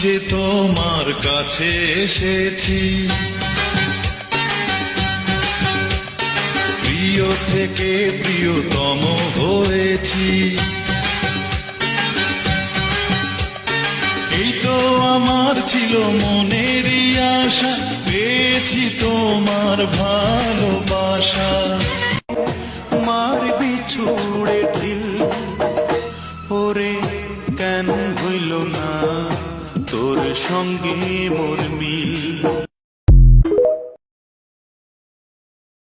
যে তোমার কাছে এসেছি, প্রিয় থেকে প্রিয়তম হয়েছি। এই তো আমার ছিল মনেরই আশা, পেয়েছি তোমার ভালোবাসা।